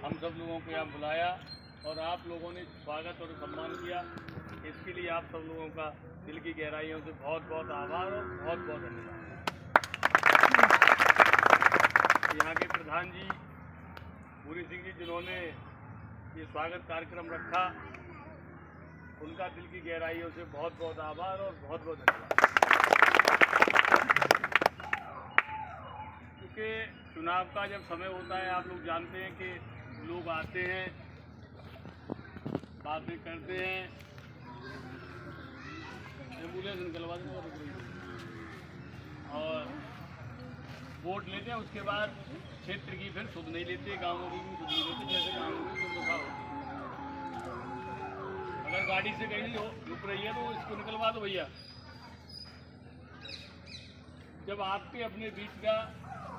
हम सब लोगों को यहाँ बुलाया और आप लोगों ने स्वागत और सम्मान किया। इसके लिए आप सब लोगों का दिल की गहराइयों से बहुत बहुत आभार और बहुत बहुत धन्यवाद। यहाँ के प्रधान जी पूरी सिंह जी जिन्होंने ये स्वागत कार्यक्रम रखा, उनका दिल की गहराइयों से बहुत बहुत आभार और बहुत बहुत धन्यवाद। क्योंकि चुनाव का जब समय होता है, आप लोग जानते हैं कि लोग आते हैं, बातें करते हैं, एम्बुलेंस निकलवा दें और वोट लेते हैं। उसके बाद क्षेत्र की फिर सुध नहीं लेते, गाँवों की भी सुध नहीं लेते। जैसे गाँवों की सुध होती है, अगर गाड़ी से कहीं रुक रही है तो इसको निकलवा दो भैया। जब आपके अपने बीच का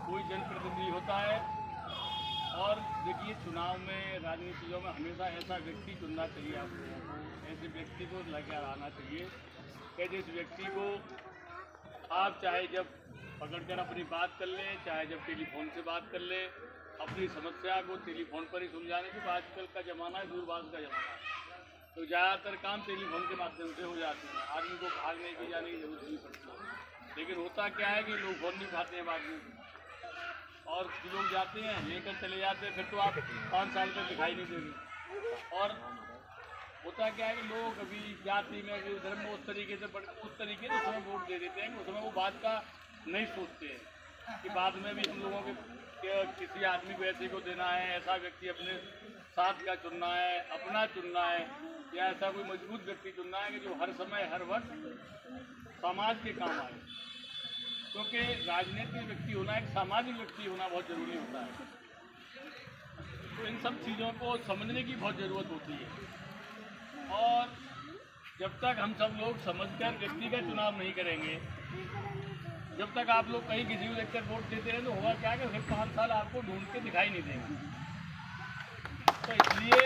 कोई जनप्रतिनिधि होता है, और देखिए चुनाव में, राजनीतियों में हमेशा ऐसा व्यक्ति चुनना चाहिए आप लोगों को, ऐसे व्यक्ति को लेकर आना चाहिए कि जिस व्यक्ति को आप चाहे जब पकड़कर अपनी बात कर लें, चाहे जब टेलीफोन से बात कर लें, अपनी समस्या को टेलीफोन पर ही सुलझाने की। आजकल का ज़माना है, दूरभाष का ज़माना है, तो ज़्यादातर काम टेलीफोन के माध्यम से हो जाते हैं। आदमी को भागने की जाने की जरूरत नहीं पड़ती है। लेकिन होता क्या है कि लोग फोन नहीं उठाते हैं बाद में, और लोग जाते हैं लेकर चले जाते हैं, फिर तो आप 5 साल तक दिखाई नहीं देंगे। और होता क्या है कि लोग अभी जाति में, अभी धर्म में उस तरीके से उस समय वोट दे देते हैं कि उस समय वो बात का नहीं सोचते हैं कि बाद में भी हम लोगों के किसी आदमी को ऐसे को देना है, ऐसा व्यक्ति अपने साथ का चुनना है, अपना चुनना है, या ऐसा कोई मजबूत व्यक्ति चुनना है कि जो हर समय हर वक्त समाज के काम आए। क्योंकि राजनीतिक व्यक्ति होना, एक सामाजिक व्यक्ति होना बहुत ज़रूरी होता है। तो इन सब चीज़ों को समझने की बहुत ज़रूरत होती है। और जब तक हम सब लोग समझकर व्यक्ति का चुनाव नहीं करेंगे, जब तक आप लोग कहीं किसी को देखकर वोट देते हैं, तो होगा क्या कि फिर 5 साल आपको ढूंढ के दिखाई नहीं देंगे। तो इसलिए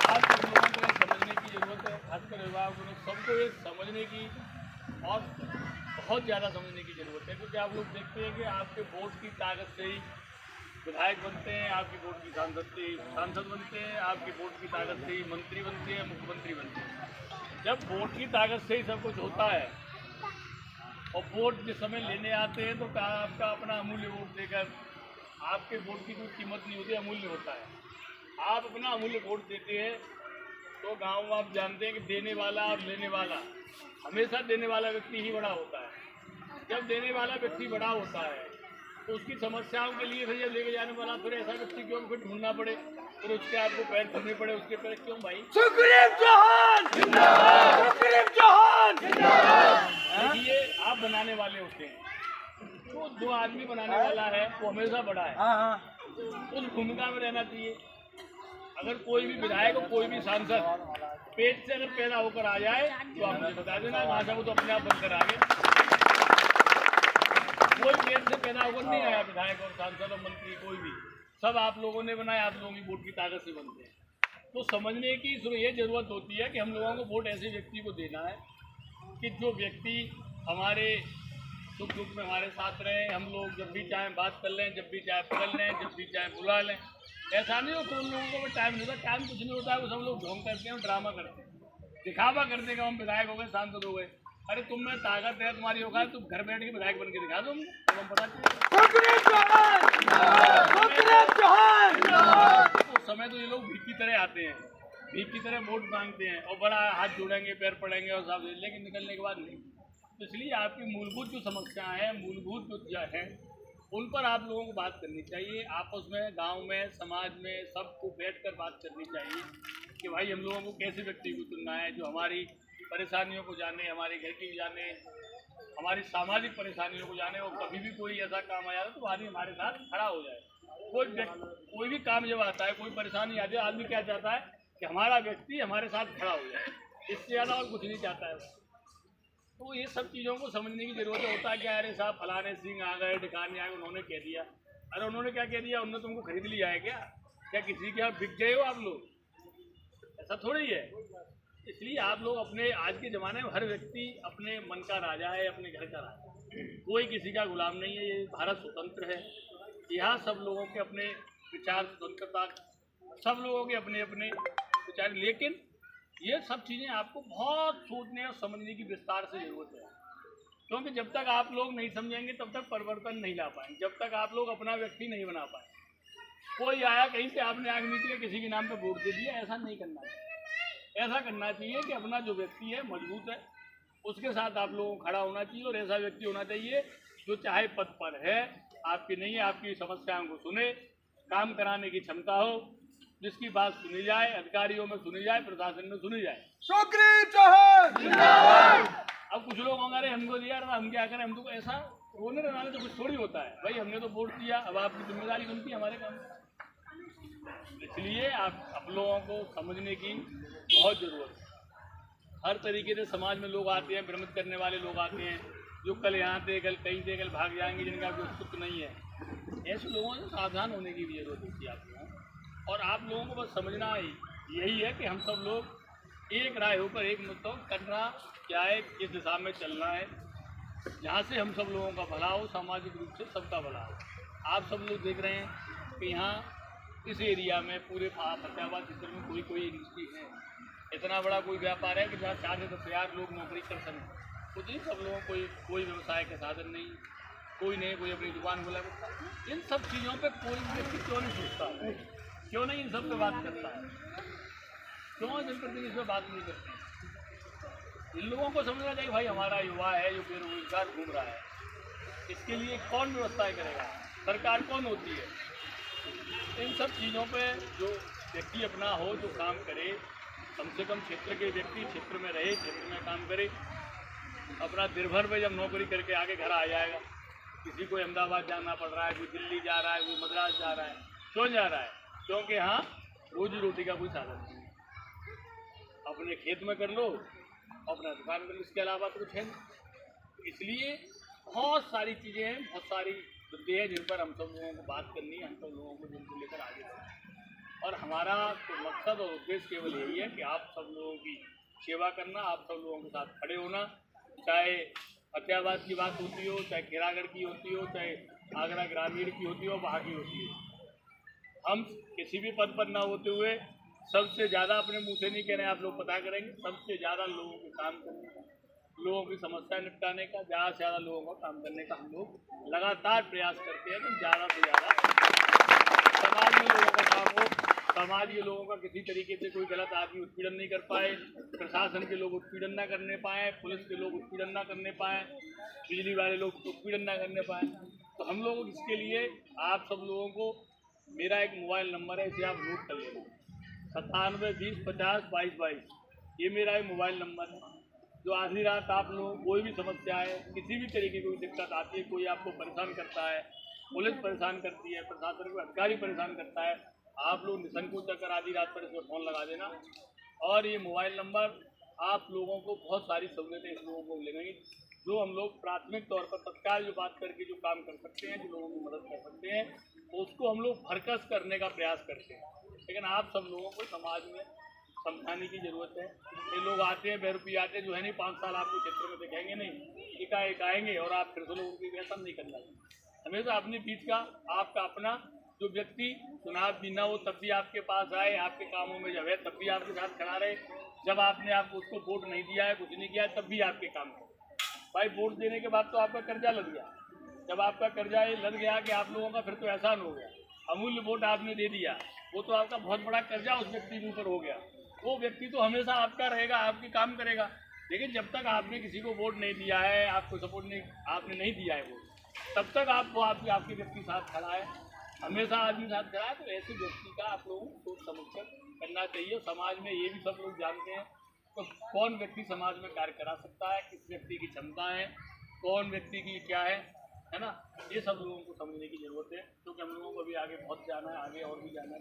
आप सब लोगों को ये समझने की ज़रूरत है, खासकर विभाग को सबको ये समझने की और बहुत ज़्यादा समझने की ज़रूरत है। क्योंकि आप लोग देखते हैं कि आपके वोट की ताकत से ही विधायक बनते हैं, आपकी वोट की सांसद बनते हैं, आपकी वोट की ताकत से ही मंत्री बनते हैं, मुख्यमंत्री बनते हैं। जब वोट की ताकत से ही सब कुछ होता है और वोट जिस समय लेने आते हैं, तो आपका अपना अमूल्य वोट देकर, आपके वोट की कोई कीमत नहीं होती, अमूल्य होता है। आप अपना अमूल्य वोट देते हैं तो गाँव में आप जानते हैं कि देने वाला और लेने वाला, हमेशा देने वाला व्यक्ति ही बड़ा होता है। जब देने वाला व्यक्ति बड़ा होता है तो उसकी समस्याओं के लिए फिर जब लेके जाने वाला, फिर ऐसा व्यक्ति क्यों फिर ढूंढना पड़े, फिर उसके आपको पैर धरने पड़े, उसके पैर क्यों भाई। सुग्रीव चौहान जिंदाबाद, सुग्रीव चौहान जिंदाबाद। देखिए आप बनाने वाले होते हैं, तो जो आदमी बनाने वाला है वो हमेशा बड़ा है, उस भूमिका में रहना चाहिए। अगर कोई भी विधायक और कोई भी सांसद पेट से अगर पैदा होकर आ जाए तो आप मुझे बता देना, वहाँ से वो तो अपने आप बनकर आ गए। कोई पेट से पैदा होकर नहीं आया विधायक और सांसद और मंत्री, कोई भी, सब आप लोगों ने बनाया, आप लोगों की वोट की ताकत से बनते हैं। तो समझने की ये ज़रूरत होती है कि हम लोगों को वोट ऐसे व्यक्ति को देना है कि जो व्यक्ति हमारे सुख दुख में हमारे साथ रहे। हम लोग जब भी चाहें बात कर लें, जब भी चाहे पकड़ लें, जब भी चाहे बुला लें। ऐसा नहीं हो तो उन लोगों को टाइम नहीं होता, टाइम कुछ नहीं होता है, वो सब लोग ढोंग करते हैं, ड्रामा करते हैं, दिखावा करते हैं। हम विधायक हो गए, सांसद हो गए, अरे तुम में ताकत है, तुम्हारी औकात, तुम घर बैठ के विधायक बन के दिखा दो, तो हम पता चले। उस समय तो ये लोग भीख की तरह आते हैं, भीख की तरह वोट मांगते हैं और बड़ा हाथ जोड़ेंगे, पैर पड़ेंगे और सब, लेकिन निकलने के बाद नहीं। तो इसलिए आपकी मूलभूत जो समस्याएं हैं, मूलभूत जो है, उन पर आप लोगों को बात करनी चाहिए। आपस में, गांव में, समाज में सबको बैठकर बात करनी चाहिए कि भाई हम लोगों को कैसे व्यक्ति को चुनना है जो हमारी परेशानियों को जाने, हमारे घर की जाने, हमारी सामाजिक परेशानियों को जाने। और कभी भी कोई ऐसा काम आ जाए तो आदमी हमारे साथ खड़ा हो जाए। कोई भी काम जब आता है, कोई परेशानी आती है, आदमी क्या चाहता है कि हमारा व्यक्ति हमारे साथ खड़ा हो जाए, इससे ज़्यादा और कुछ नहीं चाहता है। तो ये सब चीज़ों को समझने की ज़रूरत होता है। क्या अरे साहब फलाने सिंह आ गए, ढिकाने आ गए, उन्होंने कह दिया। अरे उन्होंने क्या कह दिया, उन्होंने तुमको खरीद लिया है क्या किसी के यहाँ बिक गए हो आप लोग? ऐसा थोड़ी है। इसलिए आप लोग अपने, आज के ज़माने में हर व्यक्ति अपने मन का राजा है, अपने घर का राजा, कोई किसी का गुलाम नहीं है। ये भारत स्वतंत्र है, यहाँ सब लोगों के अपने विचार स्वतंत्रता सब लोगों के अपने अपने विचार, लेकिन ये सब चीज़ें आपको बहुत सोचने और समझने की विस्तार से जरूरत है, क्योंकि जब तक आप लोग नहीं समझेंगे तब तक परिवर्तन नहीं ला पाएंगे, जब तक आप लोग अपना व्यक्ति नहीं बना पाए। कोई आया कहीं से आपने आग नीति के किसी के नाम पे वोट दे दिया, ऐसा नहीं करना चाहिए। ऐसा करना चाहिए कि अपना जो व्यक्ति है मजबूत है, उसके साथ आप लोगों को खड़ा होना चाहिए, और ऐसा व्यक्ति होना चाहिए जो चाहे पद पर है, आपकी नहीं है, आपकी समस्याओं को सुने, काम कराने की क्षमता हो, जिसकी बात सुनी जाए, अधिकारियों में सुनी जाए, प्रशासन में सुनी जाए। अब कुछ लोग हमारे हमको दिया रहा, हम क्या करें, हम तो ऐसा रोने रहने तो कुछ थोड़ी होता है भाई, हमने तो वोट दिया, अब आपकी जिम्मेदारी बनती है हमारे काम। इसलिए आप लोगों को समझने की बहुत ज़रूरत है। हर तरीके से समाज में लोग आते हैं, भ्रमित करने वाले लोग आते हैं, जो कल यहाँ थे, कल कहीं थे, कल भाग जाएंगे, जिनका कोई अस्तित्व नहीं है। ऐसे लोगों से सावधान होने की भी जरूरत होती है आप लोगों को, और आप लोगों को बस समझना यही है कि हम सब लोग एक राय होकर एक मुद्दा करना क्या है, किस दिशा में चलना है, जहाँ से हम सब लोगों का भला हो, सामाजिक रूप से सबका भला हो। आप सब लोग देख रहे हैं कि यहाँ इस एरिया में पूरे फतेहाबाद क्षेत्र में कोई इंडस्ट्री है, इतना बड़ा कोई व्यापार है कि जहाँ 4 से 10,000 लोग नौकरी कर सकें, कुछ ही सब लोगों को कोई व्यवसाय का साधन नहीं, कोई नहीं, कोई अपनी दुकान खोला। इन सब चीज़ों पे कोई व्यक्ति क्यों नहीं सोचता है, क्यों नहीं इन सब पे बात करता है, क्यों जनप्रतिनिधि इस पर बात नहीं करते हैं? इन लोगों को समझना चाहिए भाई, हमारा युवा है जो बेरोजगार घूम रहा है, इसके लिए कौन व्यवस्थाएं करेगा, सरकार कौन होती है? इन सब चीज़ों पे जो व्यक्ति अपना हो, जो काम करे, कम से कम क्षेत्र के व्यक्ति क्षेत्र में रहे, क्षेत्र में काम करे, अपना दिन भर में जब नौकरी करके आगे घर आ जाएगा। किसी को अहमदाबाद जाना पड़ रहा है, कोई दिल्ली जा रहा है, कोई मद्रास जा रहा है, क्यों जा रहा है? क्योंकि यहाँ रोजी रोटी का कोई साधन नहीं है। अपने खेत में कर लो, अपना दुकान कर लो, इसके अलावा तो कुछ है नहीं। इसलिए बहुत सारी चीज़ें हैं, बहुत सारी मुद्दे हैं जिन पर हम सब लोगों को बात करनी है, हम सब लोगों को जिनको लेकर आगे बढ़ना। और हमारा तो मकसद और उद्देश्य केवल यही है कि आप सब लोगों की सेवा करना, आप सब लोगों के साथ खड़े होना, चाहे फतेहाबाद की बात होती हो, चाहे खेरागढ़ की होती हो, चाहे आगरा ग्रामीण की होती हो, वहाँ की होती हो। हम किसी भी पद पर ना होते हुए सबसे ज़्यादा, अपने मुँह से नहीं कह रहे हैं, आप लोग पता करेंगे, सबसे ज़्यादा लोगों के काम करने का, लोगों की समस्या निपटाने का, ज़्यादा से ज़्यादा लोगों का काम करने का हम लोग लगातार प्रयास करते हैं कि ज़्यादा से ज़्यादा समाज में लोगों का काम हो, समाज के लोगों का किसी तरीके से कोई गलत आदमी उत्पीड़न नहीं कर पाए, प्रशासन के लोग उत्पीड़न ना करने पाएँ, पुलिस के लोग उत्पीड़न ना करने पाएँ, बिजली वाले लोग उत्पीड़न ना करने पाएँ। तो हम लोग इसके लिए आप सब लोगों को, मेरा एक मोबाइल नंबर है, इसे आप नोट कर लेना, 97 20 50 22 22, ये मेरा एक मोबाइल नंबर है। जो आधी रात आप लोग कोई भी समस्या है, किसी भी तरीके की कोई दिक्कत आती है, कोई आपको परेशान करता है, पुलिस परेशान करती है, प्रशासन को अधिकारी परेशान करता है, आप लोग निसंकोच होकर आधी रात पर इसमें फ़ोन लगा देना। और ये मोबाइल नंबर आप लोगों को बहुत सारी सहूलियतें इस लोगों को मिलेंगी, जो हम लोग प्राथमिक तौर पर तत्काल जो बात करके जो काम कर सकते हैं, जो लोगों की मदद कर सकते हैं, तो उसको हम लोग भरकस करने का प्रयास करते हैं। लेकिन आप सब लोगों को समाज में समझाने की ज़रूरत है। ये लोग आते हैं, बेरुपी आते हैं, जो है नहीं 5 साल आपको क्षेत्र में दिखेंगे नहीं, एकाएक आएंगे और आप फिर से लोगों की ऐसा नहीं करना चाहिए। हमेशा अपने बीच का, आपका अपना जो व्यक्ति चुनाव भी ना हो तब भी आपके पास आए, आपके कामों में जब है तब भी आपके साथ खड़ा रहे, जब आपने आपको उसको वोट नहीं दिया है, कुछ नहीं किया है, तब भी आपके काम करे। भाई वोट देने के बाद तो आपका कर्जा लग गया, जब आपका कर्जा ये लग गया कि आप लोगों का फिर तो एहसान हो गया, अमूल्य वोट आपने दे दिया, वो तो आपका बहुत बड़ा कर्जा उस व्यक्ति के ऊपर हो गया। वो व्यक्ति तो हमेशा आपका रहेगा, आपके काम करेगा, लेकिन जब तक आपने किसी को वोट नहीं दिया है, आपको सपोर्ट नहीं, आपने नहीं दिया है वोट, तब तक आपको आपके व्यक्ति साथ खड़ा है, हमेशा आदमी साथ खड़ा है। तो ऐसे व्यक्ति का आप लोगों को सोच समझ कर करना चाहिए। समाज में ये भी सब लोग जानते हैं तो कौन व्यक्ति समाज में कार्य करा सकता है, किस व्यक्ति की क्षमता है, कौन व्यक्ति की क्या है ना, ये सब लोगों को समझने की ज़रूरत है, क्योंकि हम लोगों को भी आगे बहुत जाना है, आगे और भी जाना है,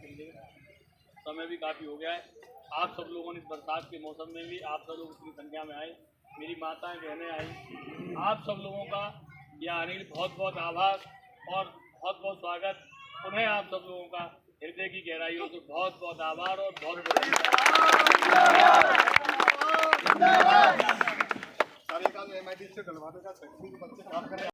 समय भी काफ़ी हो गया है। आप सब लोगों ने इस बरसात के मौसम में भी आप सब लोग इतनी संख्या में आए, मेरी माताएं बहनें आई, आप सब लोगों का यहाँ आने के लिए बहुत बहुत आभार और बहुत बहुत स्वागत। उन्हें आप सब लोगों का हृदय की गहराइयों से बहुत बहुत आभार और बहुत बहुत